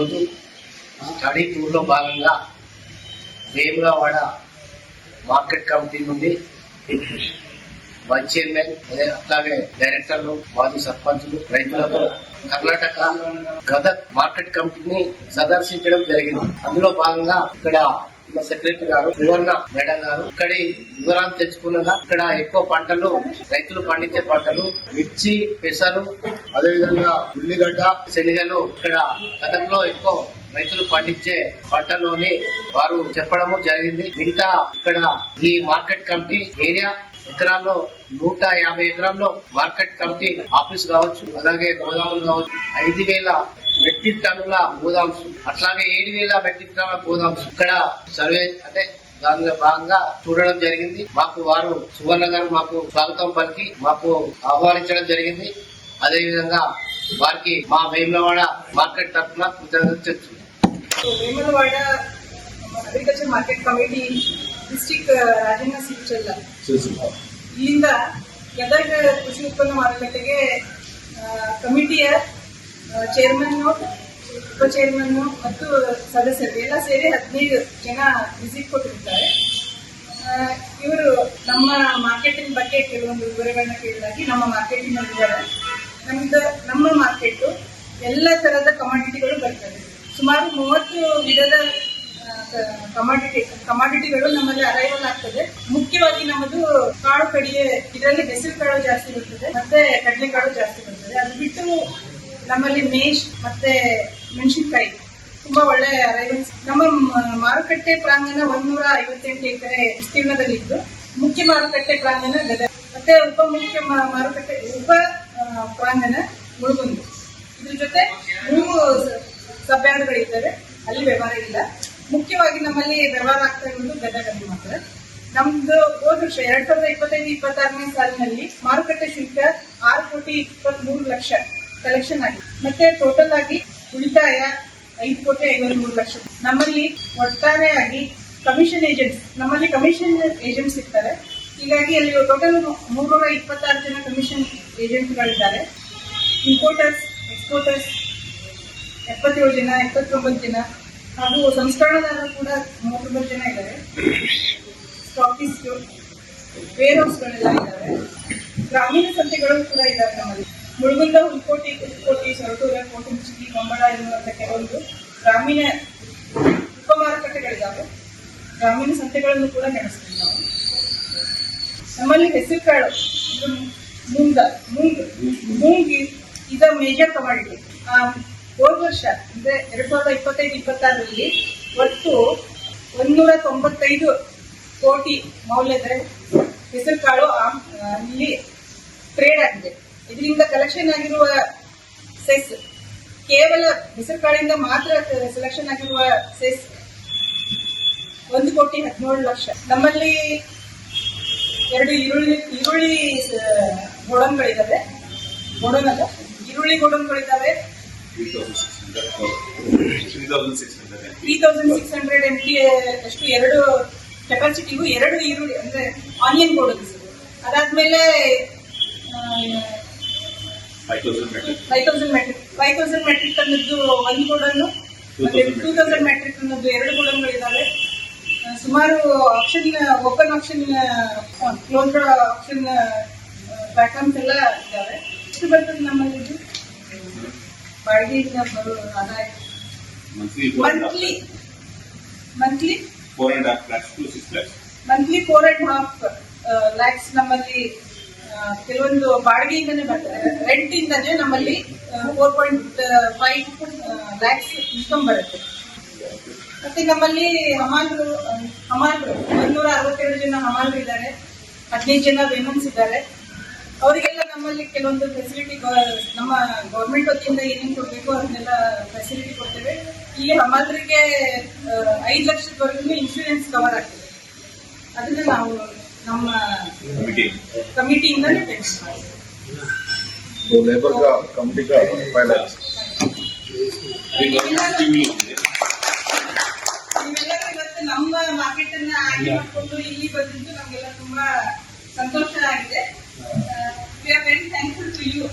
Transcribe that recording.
ఈరోజు స్టడీ టూర్లో భాగంగా వేములవాడ మార్కెట్ కమిటీ నుండి వైస్ చైర్మన్ అట్లాగే డైరెక్టర్లు, మాజీ సర్పంచులు, రైతులతో కర్ణాటక గదగ్ మార్కెట్ కమిటీని సందర్శించడం జరిగింది. అందులో భాగంగా ఇక్కడ సెక్రటరీ గారు, సువర్ణ మేడం గారు ఇక్కడి వివరాలు తెచ్చుకున్నగా ఇక్కడ ఎక్కువ పంటలు రైతులు పండించే పంటలు మిర్చి, పెసలు, అదేవిధంగా ఉల్లిగడ్డ, శనగలు ఇక్కడ గతంలో ఎక్కువ రైతులు పండించే పంటలోని వారు చెప్పడము జరిగింది. మిగతా ఇక్కడ ఈ మార్కెట్ కమిటీ ఏరియా ఎకరాల్లో 150 ఎకరాల్లో మార్కెట్ కమిటీ ఆఫీస్ కావచ్చు, అలాగే గోదాములు కావచ్చు, 5,000 మెట్రిక్ టన్నుల గోదాంశం, అట్లాగే 7,000 మెట్రిక్ టన్నుల గోదాంశం ఇక్కడ సర్వే అంటే దానిలో భాగంగా చూడడం జరిగింది. మాకు వారు సువర్ణ గారు మాకు స్వాగతం పలికి మాకు ఆహ్వానించడం జరిగింది. అదేవిధంగా వారికి మా వేములవాడ మార్కెట్ తరఫున కృతజ్ఞతలు. Vemulawada agriculture market committee district Rajanna Sircilla ಇಲ್ಲಿಂದ ಗದಗ ಕೃಷಿ ಉತ್ಪನ್ನ ಮಾರುಕಟ್ಟೆಗೆ ಕಮಿಟಿಯ ಚೇರ್ಮನ್ನು, ಉಪ ಚೇರ್ಮನ್ನು ಮತ್ತು ಸದಸ್ಯರು ಎಲ್ಲ ಸೇರಿ 15 ಜನ ವಿಸಿಟ್ ಕೊಟ್ಟಿರ್ತಾರೆ. ಇವರು ನಮ್ಮ ಮಾರ್ಕೆಟಿನ ಬಗ್ಗೆ ಕೆಲವೊಂದು ವಿವರಗಳನ್ನ ಕೇಳಿದಾಗಿ ನಮ್ಮ ಮಾರ್ಕೆಟಿನ ವಿವರ, ನಮ್ಮ ಮಾರ್ಕೆಟ್ ಎಲ್ಲ ತರಹದ ಕಮಾಡಿಟಿಗಳು ಬರ್ತವೆ. ಸುಮಾರು 30 ವಿಧದ ಕಮಾಡಿಟಿಗಳು ನಮ್ಮಲ್ಲಿ ಅರೈವಲ್ ಆಗ್ತದೆ. ಮುಖ್ಯವಾಗಿ ನಮ್ಮದು ಕಾಳು ಕಡಿಗೆ, ಇದರಲ್ಲಿ ಹೆಸರು ಕಾಳು ಜಾಸ್ತಿ ಬರ್ತದೆ ಮತ್ತೆ ಕಡಲೆಕಾಳು ಜಾಸ್ತಿ ಬರ್ತದೆ. ಅದು ಬಿಟ್ಟು ನಮ್ಮಲ್ಲಿ ಮೇಷ್ ಮತ್ತೆ ಮೆಣಸಿನಕಾಯಿ ತುಂಬಾ ಒಳ್ಳೆ ಅರೈವಲ್ಸ್. ನಮ್ಮ ಮಾರುಕಟ್ಟೆ ಪ್ರಾಂಗಣ 158 ಎಕರೆ ವಿಸ್ತೀರ್ಣದಲ್ಲಿದ್ದು, ಮುಖ್ಯ ಮಾರುಕಟ್ಟೆ ಪ್ರಾಂಗಣ ಗದಗ ಮತ್ತೆ ಉಪ ಪ್ರಾಂಗಣ ಮುಳುಗುಂದು. ಇದ್ರ ಜೊತೆ 3 ಸಬ್ಯಾರ್ಡ್ಗಳಿದ್ದಾವೆ, ಅಲ್ಲಿ ವ್ಯವಹಾರ ಇಲ್ಲ. ಮುಖ್ಯವಾಗಿ ನಮ್ಮಲ್ಲಿ ವ್ಯವಹಾರ ಆಗ್ತಾ ಇರುವುದು ಗದಗಲ್ಲಿ ಮಾತ್ರ. ನಮ್ದು ಹೋದ ವರ್ಷ 2025-26ನೇ ಸಾಲಿನಲ್ಲಿ ಮಾರುಕಟ್ಟೆ ಶುಲ್ಕ 6,23,00,000 ಕಲೆಕ್ಷನ್ ಆಗಿದೆ. ಮತ್ತೆ ಟೋಟಲ್ ಆಗಿ ಉಳಿತಾಯ 5,53,00,000. ನಮ್ಮಲ್ಲಿ ಒಟ್ಟಾರೆಯಾಗಿ ಕಮಿಷನ್ ಏಜೆಂಟ್ಸ್ ಇರ್ತಾರೆ. ಹೀಗಾಗಿ ಅಲ್ಲಿ ಟೋಟಲ್ 326 ಜನ ಕಮಿಷನ್ ಏಜೆಂಟ್ಗಳಿದ್ದಾರೆ. ಇಂಪೋರ್ಟರ್ಸ್, ಎಕ್ಸ್ಪೋರ್ಟರ್ಸ್ 77 ಜನ, 79 ಜನ ಹಾಗೂ ಸಂಸ್ಕರಣಾದಾರರು ಕೂಡ 39 ಜನ ಇದ್ದಾರೆ. ಸ್ಟಾಕಿಸ್ಟ್, ವೇರ್ ಹೌಸ್ಗಳೆಲ್ಲ ಇದ್ದಾರೆ. ಗ್ರಾಮೀಣ ಸಂತೆಗಳು ಕೂಡ ಇದ್ದಾರೆ ನಮ್ಮಲ್ಲಿ. ಮುಳುಗುಂದ, ಹುಲ್ಕೋಟಿ, ಸೊರಟೂರ, ಕೋಟುಂಚಿಗಿ, ಕಂಬಳ ಎನ್ನುವಂಥ ಕೆಲವೊಂದು ಗ್ರಾಮೀಣ ಉಪ ಮಾರುಕಟ್ಟೆಗಳಿದ್ದಾವೆ. ಗ್ರಾಮೀಣ ಸಂತೆಗಳನ್ನು ಕೂಡ ನಡೆಸ್ತೀವಿ ನಾವು. ನಮ್ಮಲ್ಲಿ ಹೆಸರು ಕಾಳು, ಮೂಂಗ್ ಇದ ಮೇಜರ್ ಕಮಾಡಿಟಿ. ಹೋದ ವರ್ಷ ಅಂದ್ರೆ 2025-26ರಲ್ಲಿ ಒಟ್ಟು 195 ಕೋಟಿ ಮೌಲ್ಯದ ಹೆಸರು ಕಾಳು ಇಲ್ಲಿ ಟ್ರೇಡ್ ಆಗಿದೆ. ಇದರಿಂದ ಕಲೆಕ್ಷನ್ ಆಗಿರುವ ಸೆಸ್, ಕೇವಲ ಹೆಸರು ಕಾಳಿಂದ ಮಾತ್ರ ಸೆಲೆಕ್ಷನ್ ಆಗಿರುವ ಸೆಸ್ 1,17,00,000. ನಮ್ಮಲ್ಲಿ 2 ಈರುಳ್ಳಿ ಗೋಡನ್ಗಳಿದ್ದಾವೆ. ಈರುಳ್ಳಿ ಗೋಡನ್ಗಳಿದ್ದಾವೆ. 3,600 MT ಅಷ್ಟು 2 ಕೆಪಾಸಿಟಿಗೂ 2 ಈರುಳ್ಳಿ ಅಂದ್ರೆ ಆನಿಯನ್ ಗೋಡನ್ಸ್. ಅದಾದ್ಮೇಲೆ 5,000 ಮೆಟ್ರಿಕ್ ಟನ್ನದ್ದು 1 ಗೋಡನ್ನು ಮತ್ತೆ 2,000 ಮೆಟ್ರಿಕ್ ಟನ್ನದ್ದು 2 ಗೋಡನ್ಗಳಿದ್ದಾವೆ. ಸುಮಾರು option, open option, closed option patterns ಎಲ್ಲ ಇದ್ದಾವೆ. ಎಷ್ಟು ಬರ್ತದೆ ನಮ್ಮಲ್ಲಿ ಇದು ಬಾಡಿಗೆಯಿಂದ ಬರೋ ಆದಾಯ? ಮಂತ್ಲಿ 4.5 lakhs ನಮ್ಮಲ್ಲಿ ಕೆಲವೊಂದು ಬಾಡಿಗೆಯಿಂದನೇ ಬರ್ತದೆ. ರೆಂಟ್ ಇಂದಾನೆ ನಮ್ಮಲ್ಲಿ 4.5 lakhs ಇನ್ಕಮ್ ಬರುತ್ತೆ. ಮತ್ತೆ ನಮ್ಮಲ್ಲಿ ಹಮಾಲ್ರು 162 ಜನ ಹಮಾಲ್ರು ಇದ್ದಾರೆ. 15 ಜನ ವೇಮನ್ಸ್ ಇದ್ದಾರೆ. ಅವರಿಗೆಲ್ಲ ನಮ್ಮಲ್ಲಿ ಕೆಲವೊಂದು ಫೆಸಿಲಿಟಿ, ನಮ್ಮ ಗೌರ್ಮೆಂಟ್ ವತಿಯಿಂದ ಏನೇನು ಕೊಡಬೇಕು ಅದನ್ನೆಲ್ಲ ಫೆಸಿಲಿಟಿ ಕೊಡ್ತೇವೆ. ಇಲ್ಲಿ ಹಮಾಲ್ರಿಗೆ 5 ಲಕ್ಷದವರೆಗೂ ಇನ್ಶೂರೆನ್ಸ್ ಕವರ್ ಆಗ್ತದೆ. ಅದನ್ನ ನಾವು ನಮ್ಮ ಕಮಿಟಿಯಿಂದಲೇ ಟೆಕ್ಸ್ಟ್ ಮಾಡ್ತೀವಿ. ನೀವೆಲ್ಲರೂ ಇವತ್ತು ನಮ್ಮ ಮಾರ್ಕೆಟ್ ಅನ್ನ ಆಯ್ಕೆ ಮಾಡಿಕೊಂಡು ಇಲ್ಲಿ ಬಂದಿದ್ದು ನಮಗೆಲ್ಲ ತುಂಬಾ ಸಂತೋಷ ಆಗಿದೆ. We are very thankful to you.